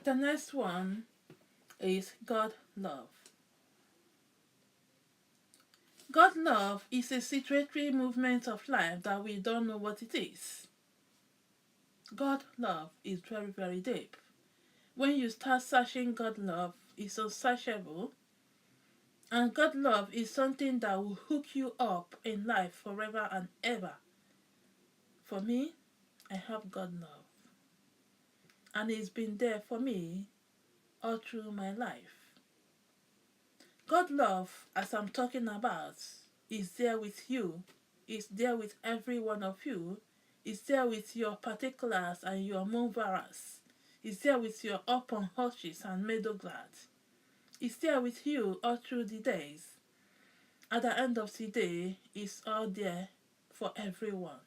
The next one is God love. God love is a situatory movement of life that we don't know what it is. God love is very, very deep. When you start searching God love, it's unsearchable. And God love is something that will hook you up in life forever and ever. For me, I have God love. And it's been there for me all through my life. God love, as I'm talking about, is there with you, is there with every one of you, is there with your particulars and your moveras, is there with your open hushes and meadow glads, is there with you all through the days. At the end of the day, it's all there for everyone.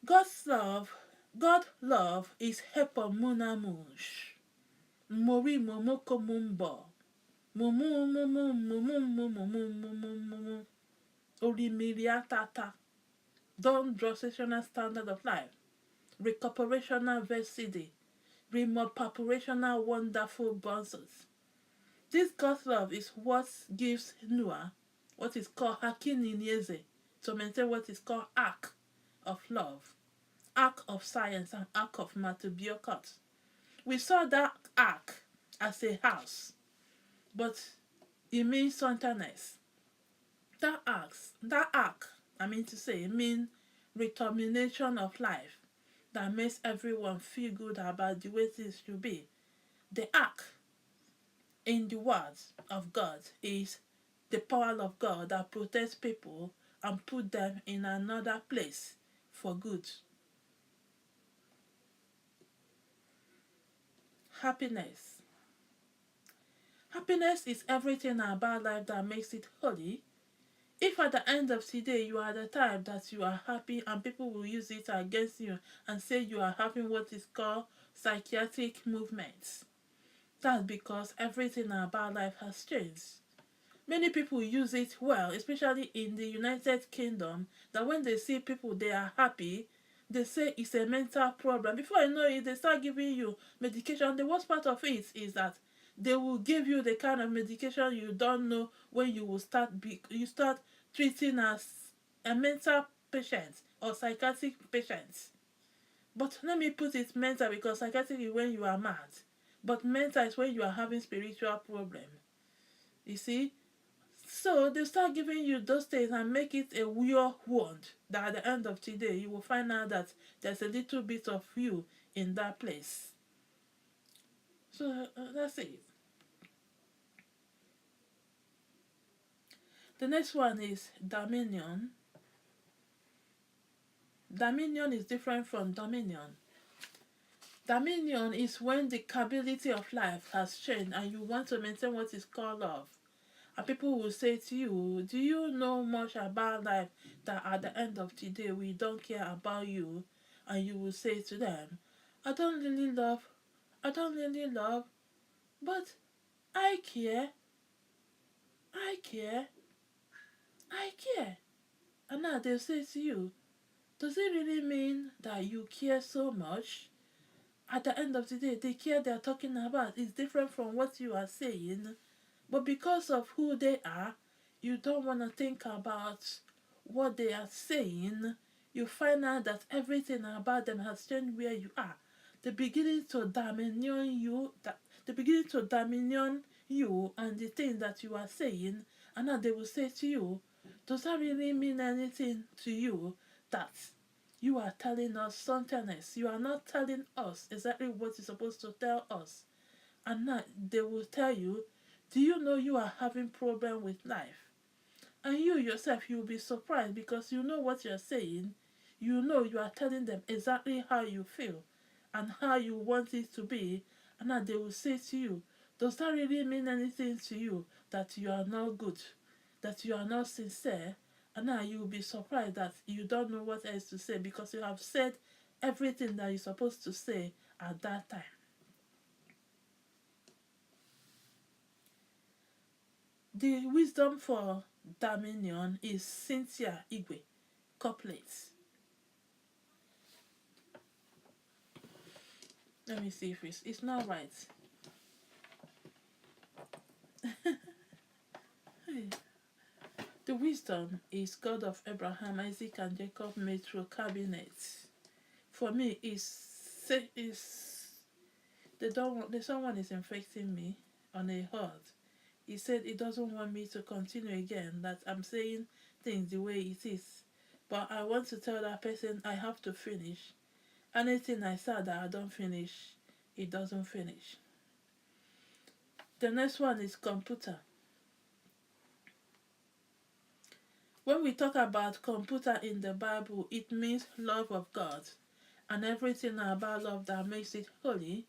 God's love, God love is hepo muna mush. Mori momoko mumbo. Mumu mumu mumu mumu mumu mumu. Orimiriatata. Don't draw sectional standard of life. Recuperational versity. Remopapurational wonderful bonses. This God's love is what gives Noah what is called Hakini Nieze to maintain what is called ark of love, ark of science, and ark of Matubiokot. We saw that ark as a house, but it means something else. That ark, I mean to say, mean determination of life that makes everyone feel good about the way things should be. The ark, in the words of God, is the power of God that protects people and put them in another place for good. Happiness. Happiness is everything about life that makes it holy. If at the end of the day you are the type that you are happy and people will use it against you and say you are having what is called psychiatric movements, that's because everything about life has changed. Many people use it well, especially in the United Kingdom, that when they see people they are happy, they say it's a mental problem. Before you know it, they start giving you medication. The worst part of it is that they will give you the kind of medication you don't know when you will you start treating as a mental patient or psychiatric patient. But let me put it mental because psychiatric is when you are mad. But mental is when you are having spiritual problem. You see? So they start giving you those things and make it a real wound that at the end of today you will find out that there's a little bit of you in that place. So that's it. The next one is dominion. Dominion is different from dominion. Dominion is when the capability of life has changed and you want to maintain what is called love. And people will say to you, do you know much about life that at the end of the day we don't care about you? And you will say to them, I don't really love, but I care, I care, I care. And now they'll say to you, does it really mean that you care so much? At the end of the day, the care they're talking about is different from what you are saying. But because of who they are, you don't want to think about what they are saying. You find out that everything about them has changed where you are. They're beginning to dominion you, they're beginning to dominion you and the things that you are saying, and now they will say to you, does that really mean anything to you that you are telling us something else? You are not telling us exactly what you're supposed to tell us. And now they will tell you, do you know you are having problem with life? And you yourself, you'll be surprised because you know what you're saying. You know you are telling them exactly how you feel and how you want it to be. And now they will say to you, does that really mean anything to you that you are not good, that you are not sincere? And now you will be surprised that you don't know what else to say because you have said everything that you're supposed to say at that time. The wisdom for dominion is Cynthia Igwe, couplets. Let me see if it's not right. Hey. The wisdom is God of Abraham, Isaac, and Jacob made through cabinets. For me, is the someone is infecting me on a hurt. He said he doesn't want me to continue again, that I'm saying things the way it is. But I want to tell that person I have to finish. Anything I said that I don't finish, it doesn't finish. The next one is computer. When we talk about computer in the Bible, it means love of God and everything about love that makes it holy.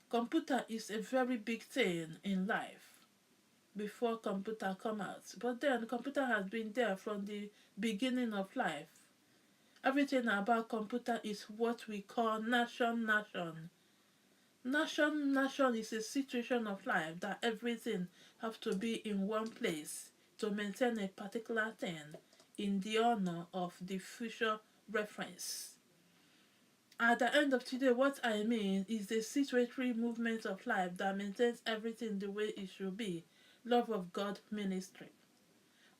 Computer is a very big thing in life before computer come out. But then computer has been there from the beginning of life. Everything about computer is what we call nation. Nation is a situation of life that everything have to be in one place to maintain a particular thing in the honor of the future reference. At the end of today, what I mean is the situatory movement of life that maintains everything the way it should be. Love of God ministry.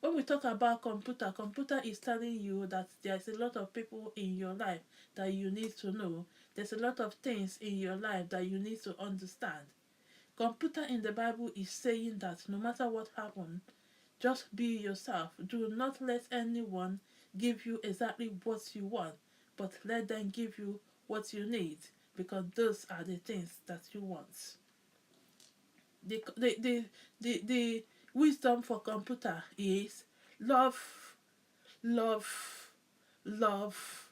When we talk about computer is telling you that there's a lot of people in your life that you need to know. There's a lot of things in your life that you need to understand. Computer in the Bible is saying that no matter what happens, just be yourself. Do not let anyone give you exactly what you want, but let them give you what you need, because those are the things that you want. The wisdom for computer is love, love, love,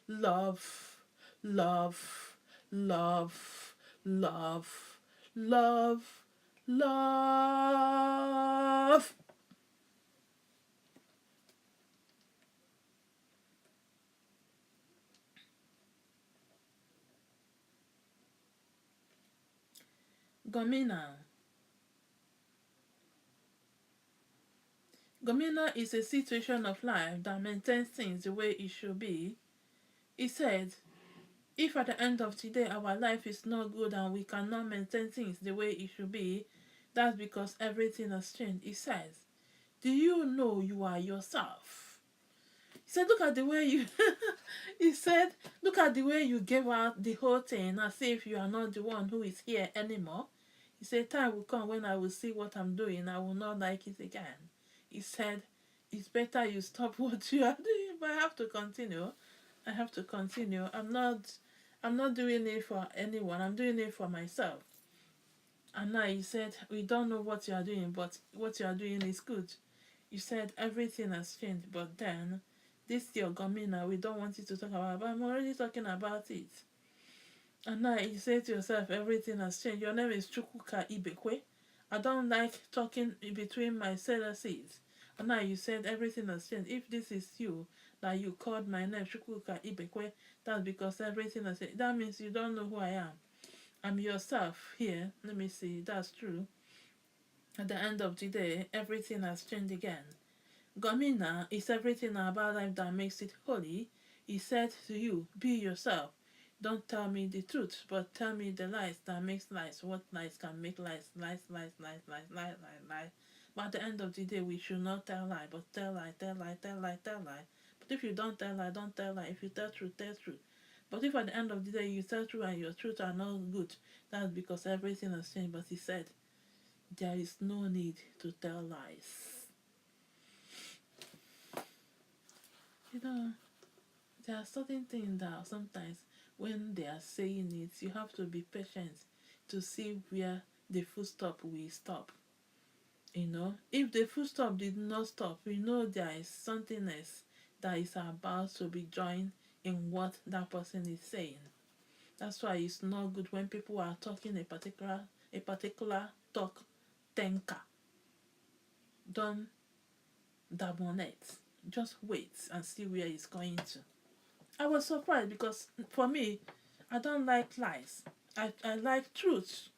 love, love, love, love, love, love. Gomina. Gomina is a situation of life that maintains things the way it should be. He said, if at the end of today our life is not good and we cannot maintain things the way it should be, that's because everything has changed. He says, do you know you are yourself? He said, look at the way you he said, look at the way you gave out the whole thing as if you are not the one who is here anymore. He said, time will come when I will see what I'm doing. I will not like it again. He said, it's better you stop what you are doing, but I have to continue. I have to continue. I'm not doing it for anyone. I'm doing it for myself. And now he said, we don't know what you are doing, but what you are doing is good. You said everything has changed, but then this your Gomina, we don't want you to talk about it, but I'm already talking about it. And now you say to yourself, everything has changed. Your name is Chukwuka Ibekwe. I don't like talking in between my sentences. And now you said everything has changed. If this is you, that you called my name Chukwuka Ibekwe, that's because everything has changed. That means you don't know who I am. I'm yourself here. Let me see. That's true. At the end of the day, everything has changed again. Gomina is everything about life that makes it holy. He said to you, be yourself. Don't tell me the truth, but tell me the lies that makes lies. What lies can make lies? Lies. But at the end of the day, we should not tell lie, but tell lie. But if you don't tell lie, don't tell lie. If you tell truth, tell truth. But if at the end of the day you tell truth and your truth are not good, that's because everything has changed. But he said, there is no need to tell lies. You know, there are certain things that sometimes when they are saying it, you have to be patient to see where the full stop will stop. You know, if the full stop did not stop, we know there is something else that is about to be joined in what that person is saying. That's why it's not good when people are talking a particular talk tanker. Don't dabble on it. Just wait and see where it's going to. I was surprised because for me, I don't like lies. I like truth,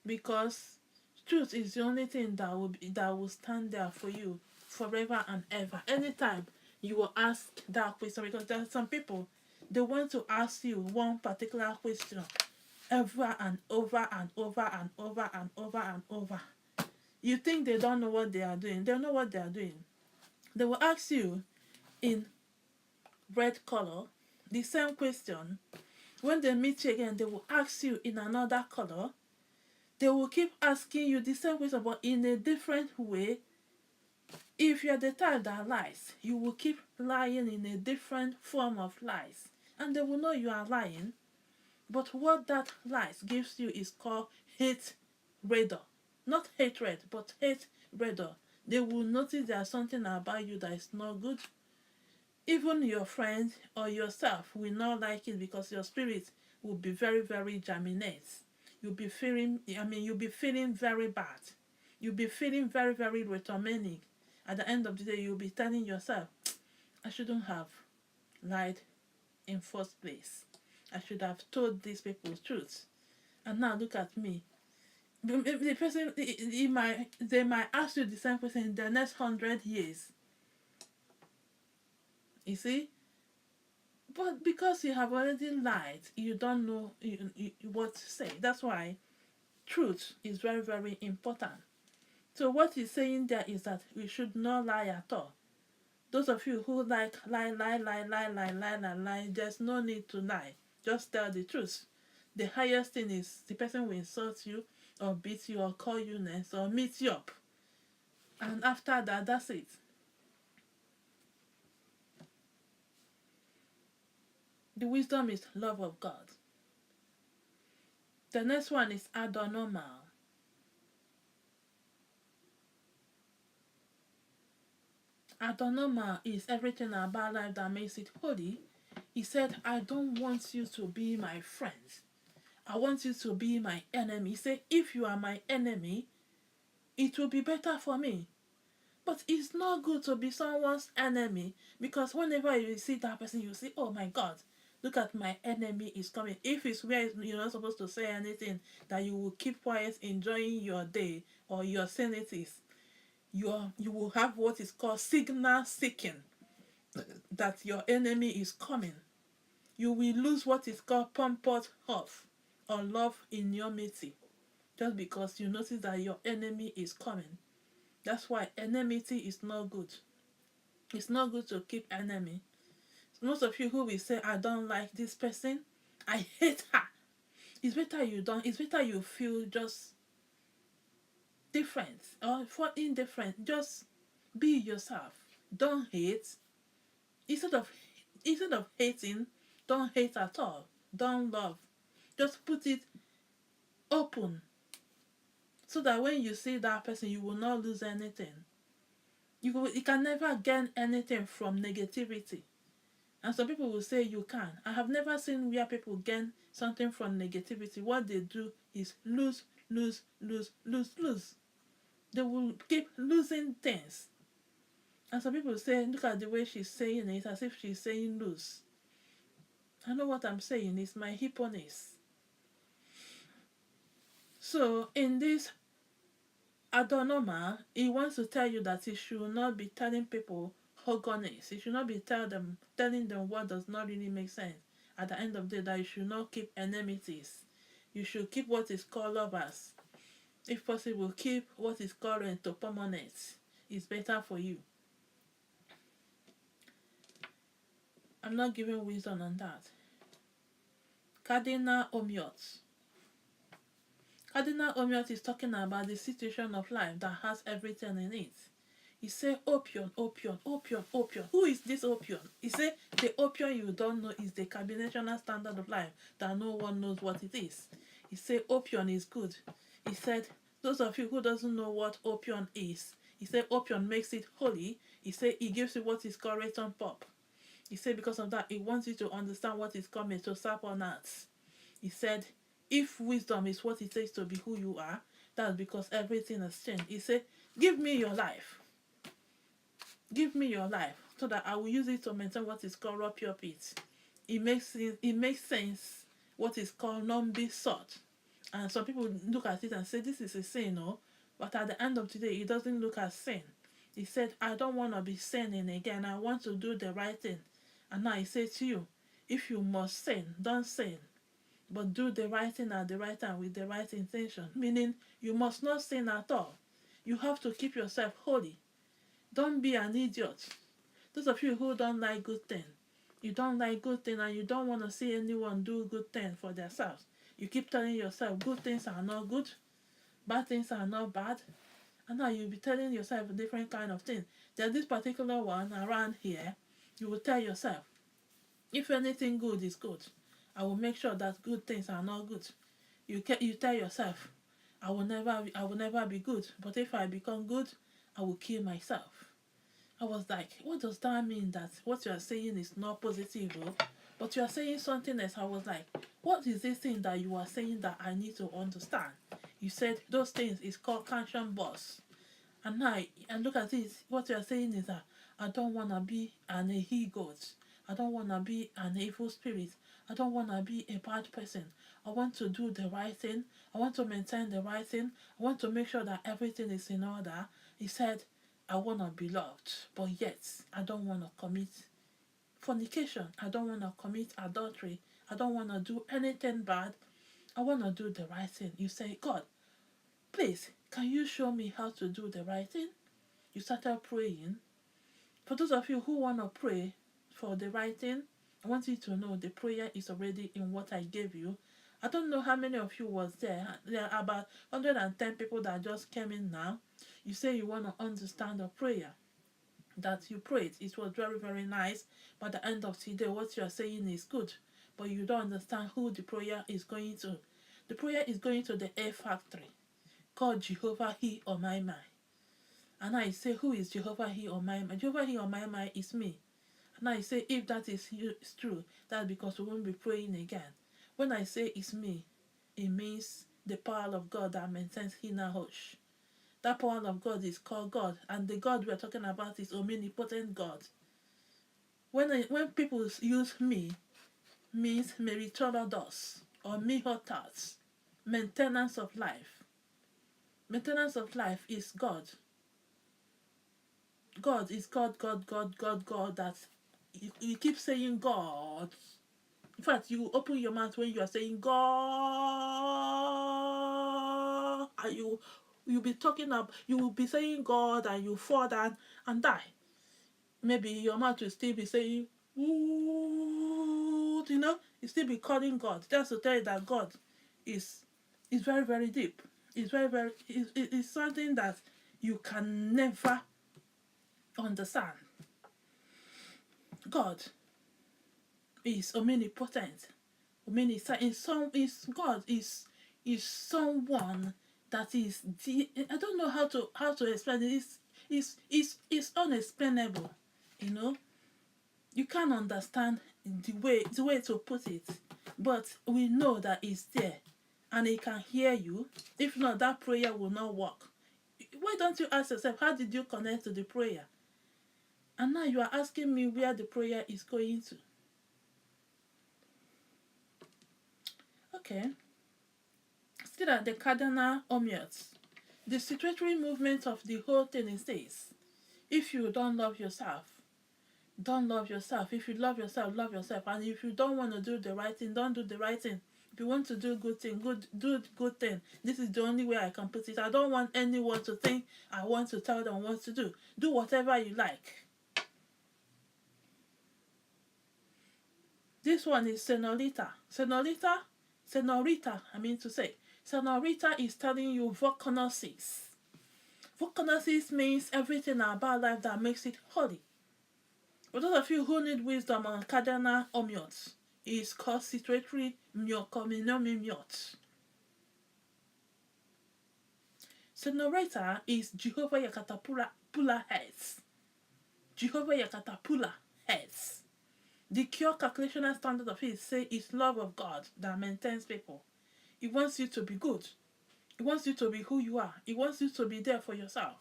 because truth is the only thing that will stand there for you forever and ever. Anytime you will ask that question, because there are some people, they want to ask you one particular question over and over and over and over and over and over. You think they don't know what they are doing. They know what they are doing. They will ask you in red color the same question. When they meet you again, they will ask you in another color. They will keep asking you the same question, but in a different way. If you're the type that lies, you will keep lying in a different form of lies. And they will know you are lying. But what that lies gives you is called hate radar. Not hatred, but hate radar. They will notice there's something about you that is not good. Even your friend or yourself will not like it because your spirit will be very, very germinate. You'll be feeling very bad. You'll be feeling very, very retormenic. At the end of the day, you'll be telling yourself, I shouldn't have lied in first place. I should have told these people the truth. And now look at me. The person, they might ask you the same question in the next 100 years. You see? But because you have already lied, you don't know what to say. That's why truth is very, very important. So what he's saying there is that we should not lie at all. Those of you who like lie, there's no need to lie. Just tell the truth. The highest thing is the person will insult you or beat you or call you names or meet you up. And after that, that's it. The wisdom is love of God. The next one is adornormal. Adornormal is everything about life that makes it holy. He said, I don't want you to be my friend. I want you to be my enemy. He said, if you are my enemy, it will be better for me. But it's not good to be someone's enemy, because whenever you see that person, you say, oh my God, look at my enemy is coming. If it's where you're not supposed to say anything, that you will keep quiet, enjoying your day or your sanities, you will have what is called signal seeking, that your enemy is coming. You will lose what is called pampered off or love in your meeting, just because you notice that your enemy is coming. That's why enmity is not good. It's not good to keep enemy. Most of you who will say, I don't like this person, I hate her. It's better you don't. It's better you feel just different or for indifferent. Just be yourself. Don't hate. Instead of hating, don't hate at all. Don't love. Just put it open, so that when you see that person, you will not lose anything. You can never gain anything from negativity. And some people will say you can. I have never seen where people gain something from negativity. What they do is lose, lose, lose, lose, lose. They will keep losing things. And some people say, look at the way she's saying it, as if she's saying lose. I know what I'm saying. It's my hipponies. So in this adornormal, he wants to tell you that he should not be telling people hogonies. He should not be telling them what does not really make sense. At the end of the day, that you should not keep enmities. You should keep what is called lovers. If possible, keep what is called entopomones. It's better for you. I'm not giving wisdom on that. Cardinal Omiot. Cardinal Omiot is talking about the situation of life that has everything in it. He said, opium, opium, opium, opium. Who is this opium? He said, the opium you don't know is the combinational standard of life that no one knows what it is. He said, opium is good. He said, those of you who doesn't know what opium is, he said, opium makes it holy. He said, he gives you what is called return pop. He said, because of that, he wants you to understand what is coming to serve on earth. He said, if wisdom is what it takes to be who you are, that's because everything has changed. He said, give me your life. Give me your life so that I will use it to maintain what is called rub your pit. It makes sense what is called non-be sought. And some people look at it and say this is a sin, no? But at the end of the day, it doesn't look as sin. He said, I don't want to be sinning again. I want to do the right thing. And now he says to you, if you must sin, don't sin. but do the right thing at the right time with the right intention. Meaning, you must not sin at all. You have to keep yourself holy. Don't be an idiot. Those of you who don't like good things, you don't like good things and you don't want to see anyone do good things for themselves. You keep telling yourself good things are not good, bad things are not bad, and now you'll be telling yourself a different kind of thing. There's this particular one around here, you will tell yourself, if anything good is good, I will make sure that good things are not good. You tell yourself, I will never be good, but if I become good, I will kill myself. I was like, what does that mean that what you are saying is not positive, oh? But you are saying something else? I was like, what is this thing that you are saying that I need to understand? You said those things is called conscience boss. And now I look at this, what you are saying is that I don't want to be an he god. I don't want to be an evil spirit. I don't want to be a bad person. I want to do the right thing. I want to maintain the right thing. I want to make sure that everything is in order. He said, I want to be loved, but yet I don't want to commit fornication. I don't want to commit adultery. I don't want to do anything bad. I want to do the right thing. You say, God, please, can you show me how to do the right thing? You started praying. For those of you who want to pray for the right thing, I want you to know the prayer is already in what I gave you. I don't know how many of you was there. There are about 110 people that just came in now. You say you want to understand the prayer that you prayed. It was very, very nice. But at the end of today, what you are saying is good. But you don't understand who the prayer is going to. The prayer is going to the air factory called Jehovah He or My. And I say, who is Jehovah He or My? Jehovah He or My is me. And I say, if that is true, that's because we won't be praying again. When I say it's me, it means the power of God that maintains Hinahosh. That power of God is called God, and the God we're talking about is omnipotent God. When people use me, means meritorious or mihotas, maintenance of life. Maintenance of life is God. God is God, God, God, God, God. That you keep saying God. In fact, you open your mouth when you are saying God, and you'll be talking up. You will be saying God, and you fall down and die. Maybe your mouth will still be saying, ooh, you still be calling God. Just to tell you that God is very, very deep. It's very, very. It's something that you can never understand. God is omnipotent. God is someone that is I don't know how to explain it. It's unexplainable. You can't understand the way to put it, but we know that it's there, and He can hear you. If not, that prayer will not work. Why don't you ask yourself, how did you connect to the prayer? And now you are asking me where the prayer is going to. Okay. Still at the cardinal omiyot. The situatory movement of the whole thing is this: if you don't love yourself, don't love yourself. If you love yourself, love yourself. And if you don't want to do the right thing, don't do the right thing. If you want to do good thing, do good thing. This is the only way I can put it. I don't want anyone to think I want to tell them what to do. Do whatever you like. This one is senorita. Senorita, I mean to say. Senorita is telling you voconosis. Voconosis means everything about life that makes it holy. For those of you who need wisdom on cardinal omiyot, is called situatory myokominomi. Senorita is Jehovah Yakatapula heads. Jehovah Yakatapula heads. The cure calculational standard of it say it's love of God that maintains people. He wants you to be good. He wants you to be who you are. He wants you to be there for yourself.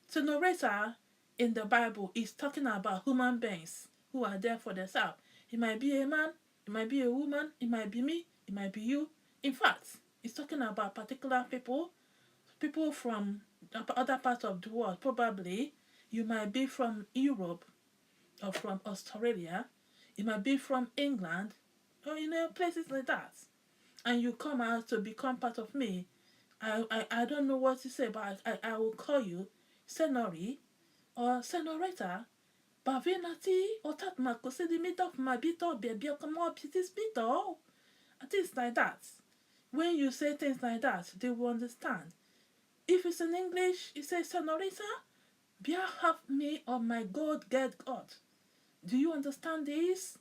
So narrator in the Bible is talking about human beings who are there for themselves. It might be a man, it might be a woman, it might be me, it might be you. In fact, it's talking about particular people from other parts of the world. Probably you might be from Europe or from Australia. It might be from England or places like that. and you come out to become part of me, I don't know what to say, but I will call you Senori or Senorita. Bavenati or Tatmako said the mid of my bit or baby come up this bit or things like that. When you say things like that, they will understand. If it's in English, you say Senorita, bear have me or my God get God. Do you understand this?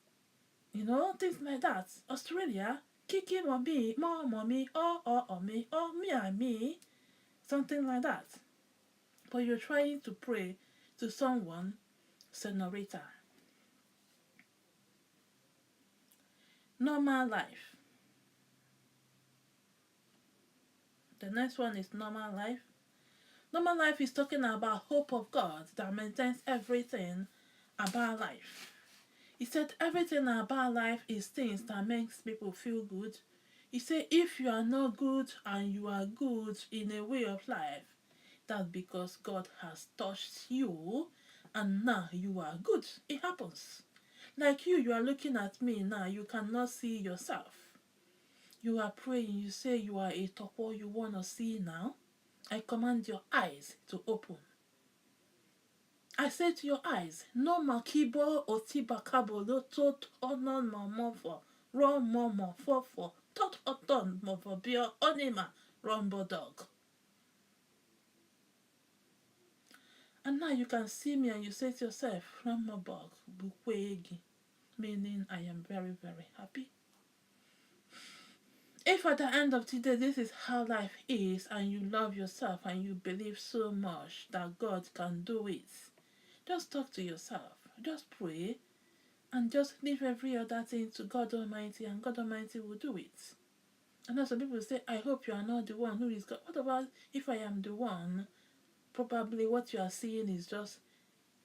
You know, things like that. Australia, Kiki mommy, more mommy, or me, or me and me, something like that. But you're trying to pray to someone, Senorita. Normal life. The next one is normal life. Normal life is talking about hope of God that maintains everything about life. He said everything about life is things that makes people feel good. He said if you are not good and you are good in a way of life, that's because God has touched you and now you are good. It happens. Like you are looking at me now, you cannot see yourself. You are praying, you say you are a topo you want to see now. I command your eyes to open. I say to your eyes, no makibo otibakabo lo tot onon mamofo, ron momo fofo, tot oton mofobio onima, rombo dog. And now you can see me and you say to yourself, Ramabog bukwegi, meaning I am very, very happy. If at the end of the day this is how life is and you love yourself and you believe so much that God can do it, just talk to yourself, just pray, and just leave every other thing to God Almighty, and God Almighty will do it. And then some people say, I hope you are not the one who is God. What about if I am the one? Probably what you are seeing is just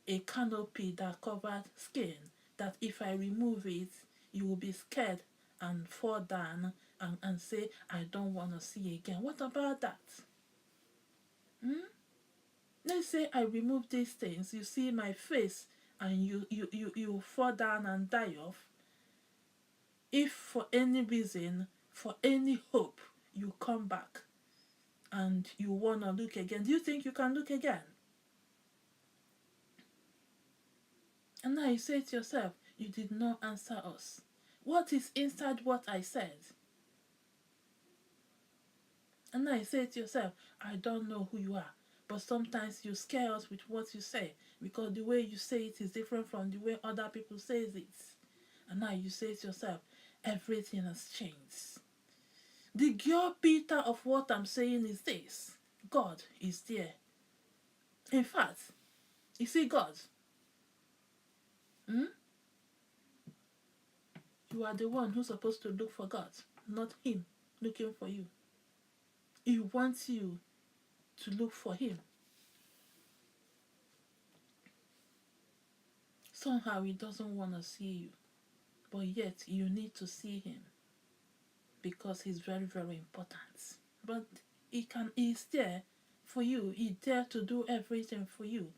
a canopy that covered skin, that if I remove it, you will be scared and fall down and say, I don't want to see again. What about that? Let's say I remove these things, you see my face and you fall down and die off. If for any reason, for any hope, you come back and you want to look again, do you think you can look again? And now you say to yourself, you did not answer us. What is inside what I said? And now you say to yourself, I don't know who you are. But sometimes you scare us with what you say because the way you say it is different from the way other people say it. And now you say to yourself, everything has changed. The girl Peter of what I'm saying is this. God is there. In fact, you see God. You are the one who's supposed to look for God, not him looking for you. He wants you to look for him. Somehow he doesn't want to see you, but yet you need to see him because he's very, very important. But he's there for you. He's there to do everything for you.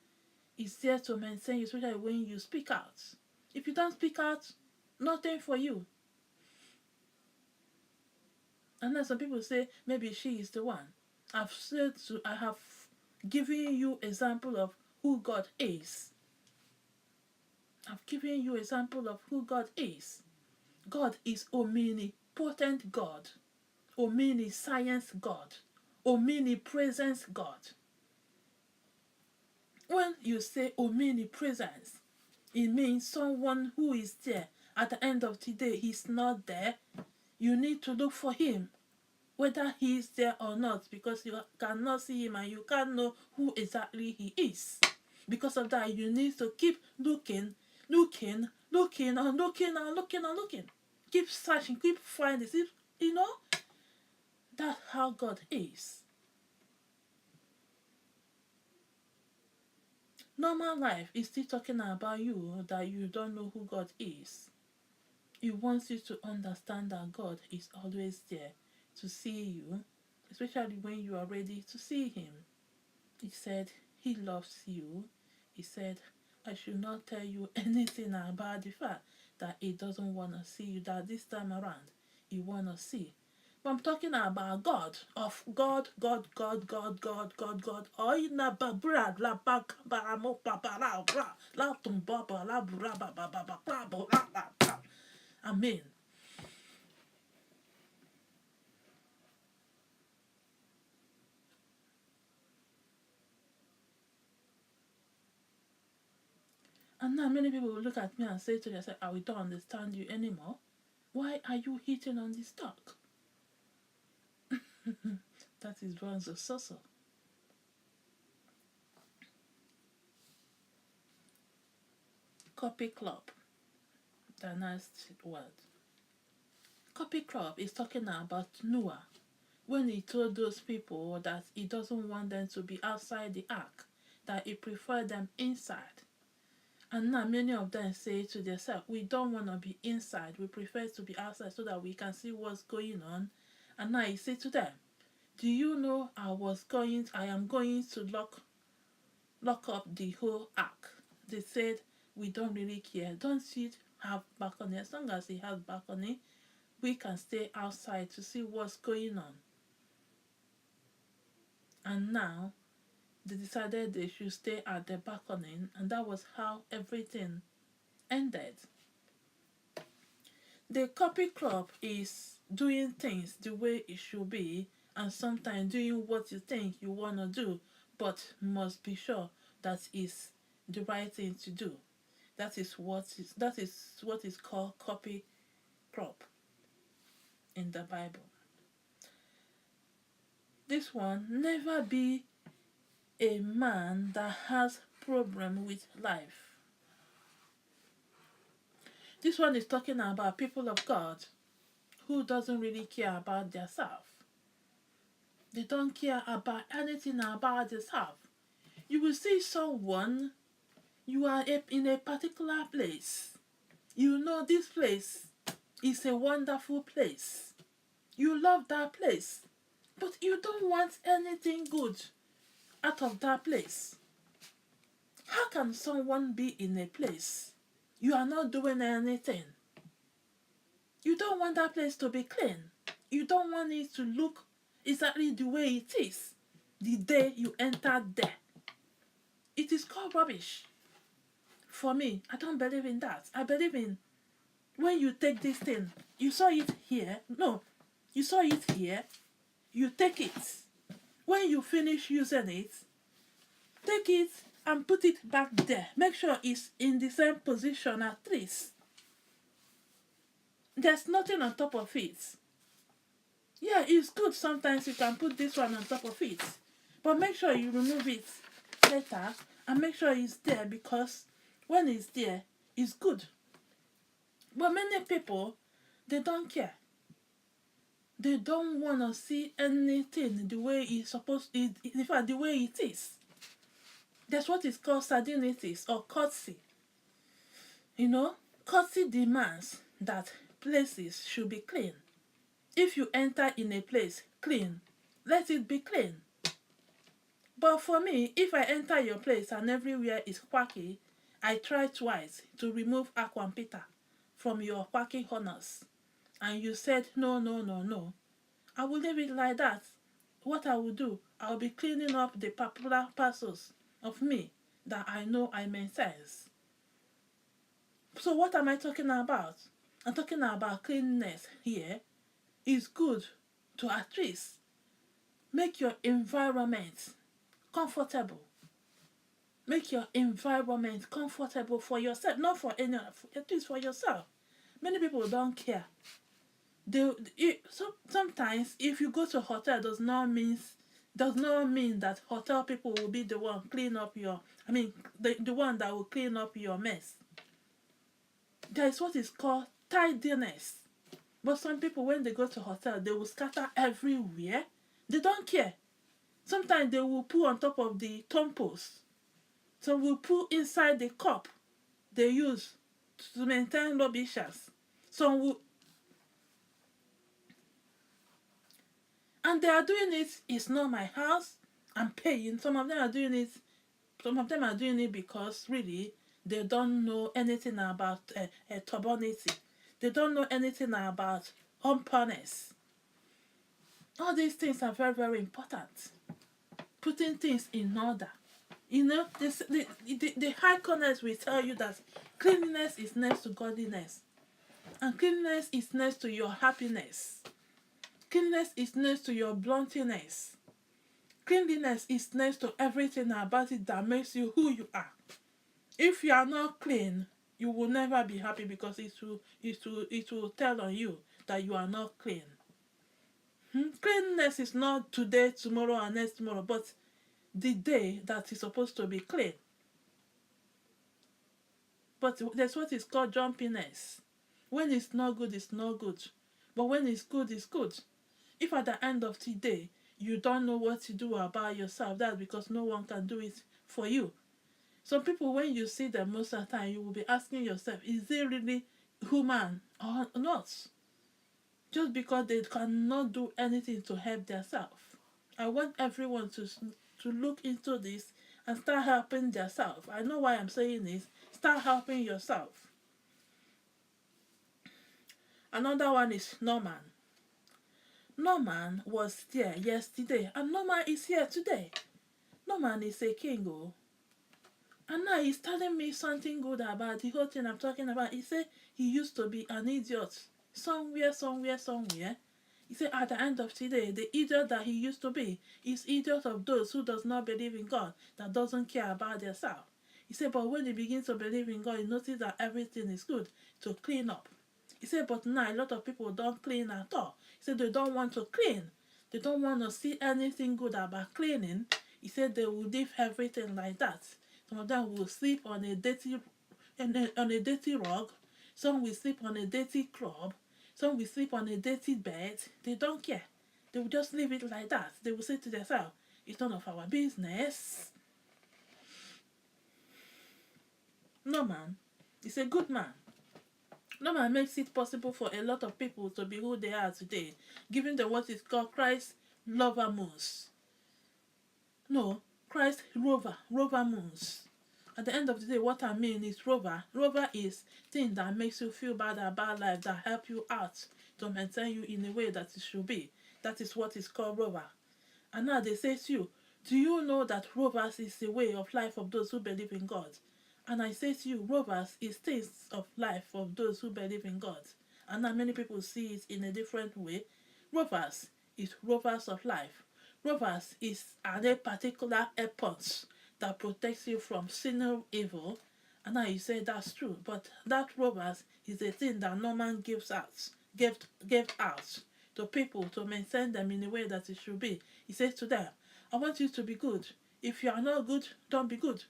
He's there to maintain you, especially when you speak out. If you don't speak out, nothing for you. And then some people say maybe she is the one. I have given you example of who God is. I've given you example of who God is. God is omnipotent God, omniscience God, omnipresence God. When you say omnipresence, it means someone who is there. At the end of the day, he's not there. You need to look for him, whether he is there or not, because you cannot see him and you can't know who exactly he is. Because of that, you need to keep looking, and looking. Keep searching, keep finding. You know, that's how God is. Normal life is still talking about you, that you don't know who God is. He wants you to understand that God is always there to see you, especially when you are ready to see him. He said he loves you. He said, I should not tell you anything about the fact that he doesn't want to see you, that this time around he want to see. But I'm talking about God, of God, God, God, God, God, God, God. Oina babra la bakaba mo babara bra la tumbaba la bra ba ba ba ba bra bo la la bra. Amen. And now many people will look at me and say to themselves, "I don't understand you anymore. Why are you hitting on this talk?" That is Bronze Soso. Copy club. The next word. Copy club is talking about Noah when he told those people that he doesn't want them to be outside the ark, that he preferred them inside. And now many of them say to themselves, we don't want to be inside, we prefer to be outside so that we can see what's going on. And now he said to them, do you know I am going to lock up the whole ark? They said, we don't really care. Don't you have balcony? As long as he has balcony, we can stay outside to see what's going on. And now they decided they should stay at the balcony, and that was how everything ended. The copy crop is doing things the way it should be, and sometimes doing what you think you want to do, but must be sure that is the right thing to do. That is what is called copy crop in the Bible. This one, never be a man that has problem with life. This one is talking about people of God who doesn't really care about themselves. They don't care about anything about themselves. You will see someone, you are in a particular place. You know this place is a wonderful place. You love that place, but you don't want anything good out of that place. How can someone be in a place you are not doing anything? You don't want that place to be clean. You don't want it to look exactly the way it is the day you entered there. It is called rubbish. For me, I don't believe in that. I believe in when you take this thing, you saw it here. No, you saw it here. You take it. When you finish using it, take it and put it back there. Make sure it's in the same position at least. There's nothing on top of it. Yeah, it's good sometimes you can put this one on top of it. But make sure you remove it later and make sure it's there, because when it's there, it's good. But many people, they don't care. They don't want to see anything the way it's supposed to, in fact, the way it is. That's what is called sardinitis or courtesy. You know, courtesy demands that places should be clean. If you enter in a place clean, let it be clean. But for me, if I enter your place and everywhere is quacky, I try twice to remove Aquampita from your quacky honors. And you said, no, no, no, no. I will leave it like that. What I will do, I will be cleaning up the popular parcels of me that I know I make sense. So what am I talking about? I'm talking about cleanliness here. It's good to at least make your environment comfortable. Make your environment comfortable for yourself, not for anyone, at least for yourself. Many people don't care. Sometimes if you go to a hotel does not mean that hotel people will be the one clean up the one that will clean up your mess. There is what is called tidiness. But some people, when they go to hotel, they will scatter everywhere. They don't care. Sometimes they will put on top of the tumpos. Some will put inside the cup they use to maintain lobbishas. Some will, and they are doing it. It's not my house. I'm paying. Some of them are doing it because really they don't know anything about turbanity. They don't know anything about humperness. All these things are very, very important. Putting things in order. You know, the high corners will tell you that cleanliness is next to godliness. And cleanliness is next to your happiness. Cleanliness is next to your bluntness. Cleanliness is next to everything about it that makes you who you are. If you are not clean, you will never be happy because it will tell on you that you are not clean. Cleanliness is not today, tomorrow, and next tomorrow, but the day that is supposed to be clean. But that's what is called jumpiness. When it's not good, it's not good. But when it's good, it's good. If at the end of the day you don't know what to do about yourself, that's because no one can do it for you. Some people, when you see them most of the time, you will be asking yourself, is they really human or not? Just because they cannot do anything to help themselves. I want everyone to look into this and start helping themselves. I know why I'm saying this. Start helping yourself. Another one is Norman. Norman was there yesterday and Norman is here today. Norman is a king, oh. And now he's telling me something good about the whole thing I'm talking about. He said he used to be an idiot somewhere. He said at the end of today, the idiot that he used to be is idiot of those who does not believe in God, that doesn't care about themselves. He said, but when he begins to believe in God, he notices that everything is good to clean up. He said, but now a lot of people don't clean at all. He said they don't want to clean. They don't want to see anything good about cleaning. He said they will leave everything like that. Some of them will sleep on a dirty rug. Some will sleep on a dirty club. Some will sleep on a dirty bed. They don't care. They will just leave it like that. They will say to themselves, it's none of our business. Norman is a good man. Norman makes it possible for a lot of people to be who they are today, giving them what is called Christ lover moons. No, Christ rover moons. At the end of the day, what I mean is rover. Rover is thing that makes you feel bad about life, that help you out to maintain you in a way that it should be. That is what is called rover. And now they say to you, do you know that rovers is the way of life of those who believe in God? And I say to you, rovers is things of life of those who believe in God. And now many people see it in a different way. Rovers is rovers of life. Rovers is a particular epoch that protects you from sin or evil. And now you say that's true. But that rovers is a thing that Norman gave out to people to maintain them in a way that it should be. He says to them, I want you to be good. If you are not good, don't be good.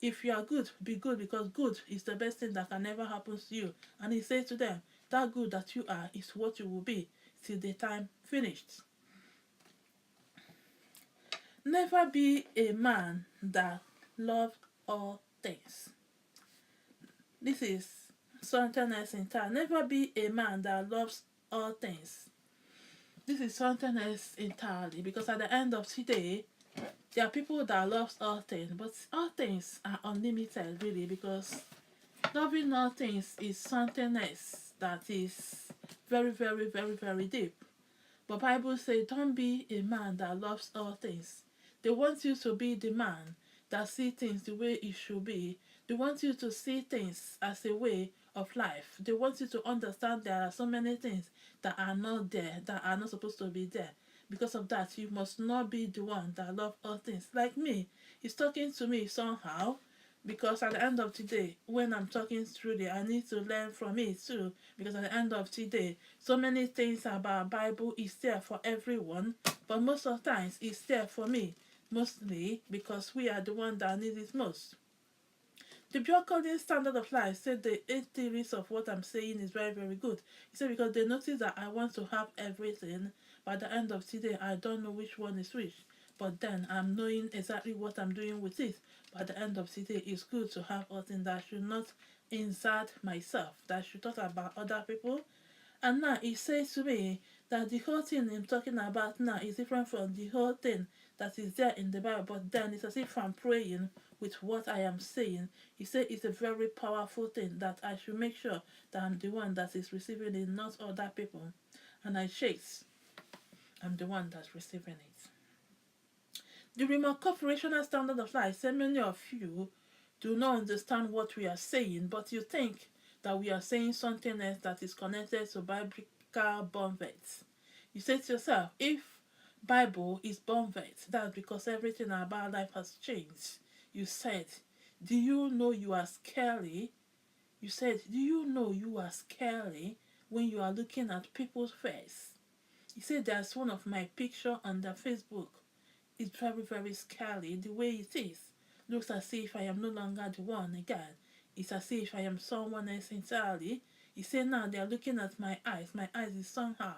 If you are good, be good, because good is the best thing that can ever happen to you. And he says to them, that good that you are is what you will be till the time finished. Never be a man that loves all things. This is something else entirely. Never be a man that loves all things. This is something else entirely, because at the end of the day, there are people that love all things, but all things are unlimited, really, because loving all things is something else that is very, very, very, very deep. But Bible says, don't be a man that loves all things. They want you to be the man that sees things the way it should be. They want you to see things as a way of life. They want you to understand there are so many things that are not there, that are not supposed to be there. Because of that, you must not be the one that loves all things. Like me, he's talking to me somehow, because at the end of the day, when I'm talking through it, I need to learn from it too. Because at the end of the day, so many things about Bible is there for everyone, but most of the times it's there for me, mostly because we are the one that need it most. The Bureaucratic Standard of Life said the 8 theories of what I'm saying is very, very good. He said because they notice that I want to have everything, but at the end of the day, I don't know which one is which. But then I'm knowing exactly what I'm doing with it. But at the end of the day, it's good to have all things that should not insert myself, that should talk about other people. And now it says to me that the whole thing I'm talking about now is different from the whole thing that is there in the Bible. But then it's as if I'm praying with what I am saying. He said it's a very powerful thing that I should make sure that I'm the one that is receiving it, not other people. And I shakes. I'm the one that's receiving it. The remark operational standard of life say many of you do not understand what we are saying, but you think that we are saying something else that is connected to biblical born vet. You say to yourself, if Bible is born vet, that's because everything about life has changed. You said, do you know you are scary? You said, do you know you are scary when you are looking at people's face? You said there's one of my picture on the Facebook. It's very, very scary the way it is. Looks as if I am no longer the one again. It's as if I am someone else entirely. He said now they are looking at my eyes. My eyes is somehow.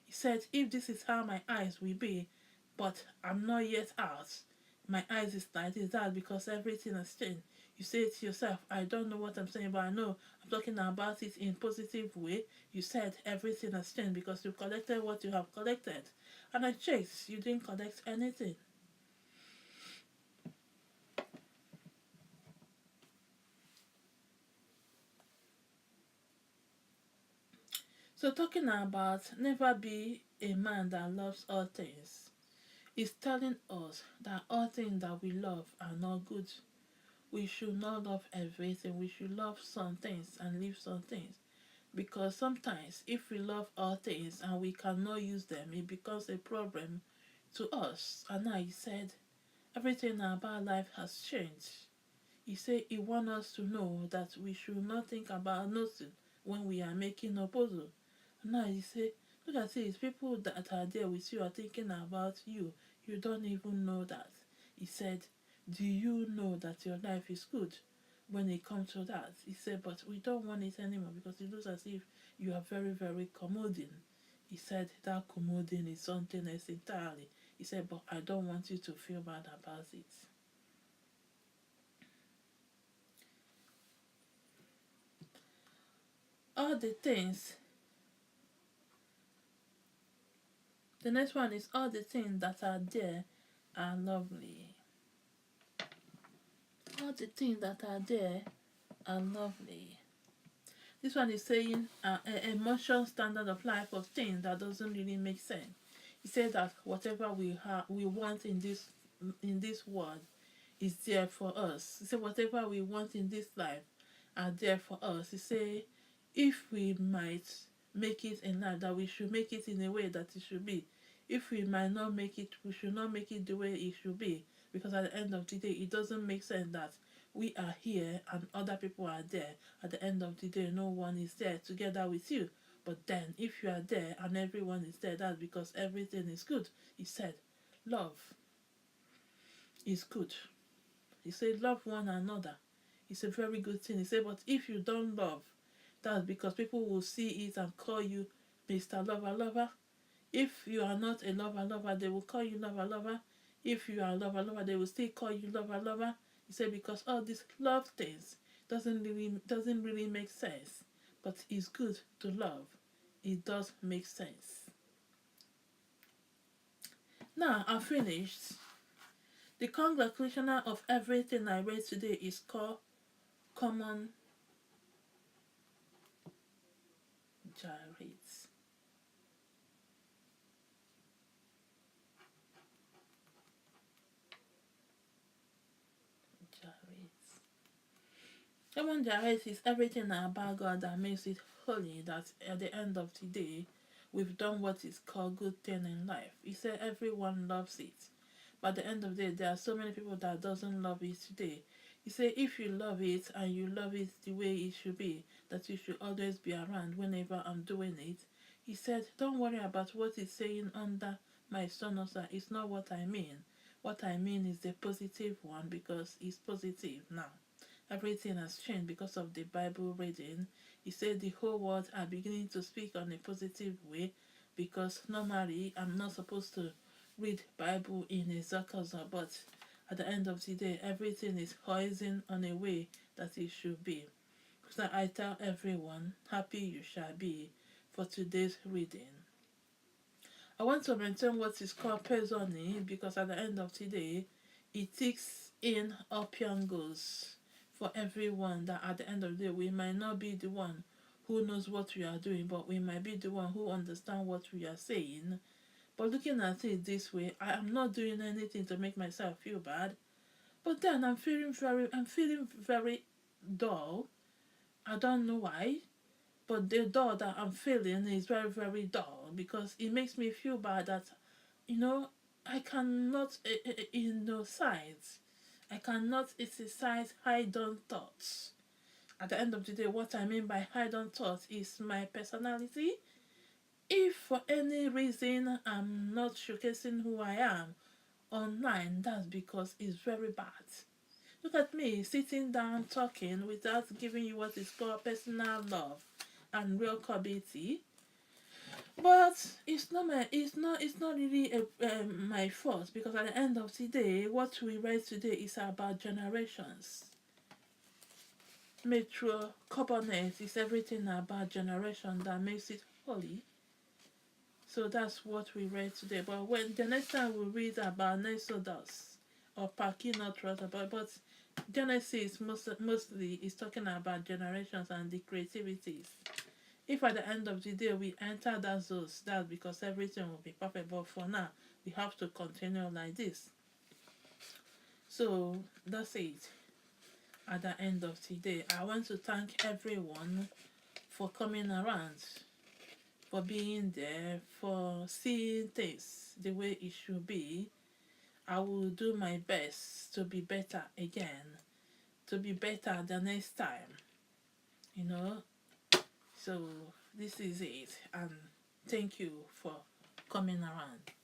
He said if this is how my eyes will be, but I'm not yet out. My eyes is like this, that because everything has changed. You say to yourself, I don't know what I'm saying, but I know I'm talking about it in positive way. You said everything has changed because you collected what you have collected. And I checked, you didn't collect anything. So talking about never be a man that loves all things is telling us that all things that we love are not good. We should not love everything. We should love some things and leave some things. Because sometimes if we love all things and we cannot use them, it becomes a problem to us. And now he said everything about life has changed. He said he wants us to know that we should not think about nothing when we are making a puzzle. Now he say, look at it, people that are there with you are thinking about you. You don't even know that. He said, do you know that your life is good when it comes to that? He said, but we don't want it anymore because it looks as if you are very, very commoding. He said, that commoding is something else entirely. He said, but I don't want you to feel bad about it. All the things, the next one is all the things that are there are lovely. All the things that are there are lovely. This one is saying an emotion standard of life of things that doesn't really make sense. He said that whatever we want in this world is there for us. He said whatever we want in this life are there for us. He said if we might make it in life, that we should make it in a way that it should be. If we might not make it, we should not make it the way it should be. Because at the end of the day, it doesn't make sense that we are here and other people are there. At the end of the day, no one is there together with you. But then, if you are there and everyone is there, that's because everything is good. He said, love is good. He said, love one another. It's a very good thing. He said, but if you don't love, that's because people will see it and call you Mr. Lover Lover. If you are not a lover lover, they will call you lover lover. If you are a lover lover, they will still call you lover lover. He said because all these love things doesn't really make sense. But it's good to love. It does make sense. Now I'm finished. The conclusion of everything I read today is called common gyrates. Gyrates. Common gyrates is everything about God that makes it holy, that at the end of the day we've done what is called good thing in life. He said everyone loves it. But at the end of the day, there are so many people that doesn't love it today. He said if you love it and you love it the way it should be, that you should always be around whenever I'm doing it. He said, don't worry about what he's saying under my sonosa. It's not what I mean. What I mean is the positive one because it's positive now. Everything has changed because of the Bible reading. He said the whole world are beginning to speak on a positive way because normally I'm not supposed to read Bible in a Zakaza, but at the end of the day, everything is poisoned on a way that it should be. So I tell everyone, happy you shall be for today's reading. I want to maintain what is called Pezoni because at the end of the day, it takes in our goals for everyone that at the end of the day, we might not be the one who knows what we are doing, but we might be the one who understand what we are saying. But looking at it this way, I am not doing anything to make myself feel bad. But then I'm feeling very dull. I don't know why, but the dull that I'm feeling is very, very dull because it makes me feel bad that, you know, I cannot, sides. I cannot exercise hidden thoughts. At the end of the day, what I mean by hidden thoughts is my personality. If for any reason I'm not showcasing who I am online, that's because it's very bad. Look at me sitting down talking without giving you what is called personal love and real community. But it's not really my fault because at the end of the day, what we read today is about generations. Metro carbonate is everything about generation that makes it holy. So that's what we read today. But when the next time we read about Exodus or Pakinot, but Genesis mostly is talking about generations and the creativities. If at the end of the day we enter that zone, that's because everything will be perfect. But for now, we have to continue like this. So that's it. At the end of the day, I want to thank everyone for coming around, for being there, for seeing things the way it should be. I will do my best to be better again, to be better the next time, you know. So this is it, and thank you for coming around.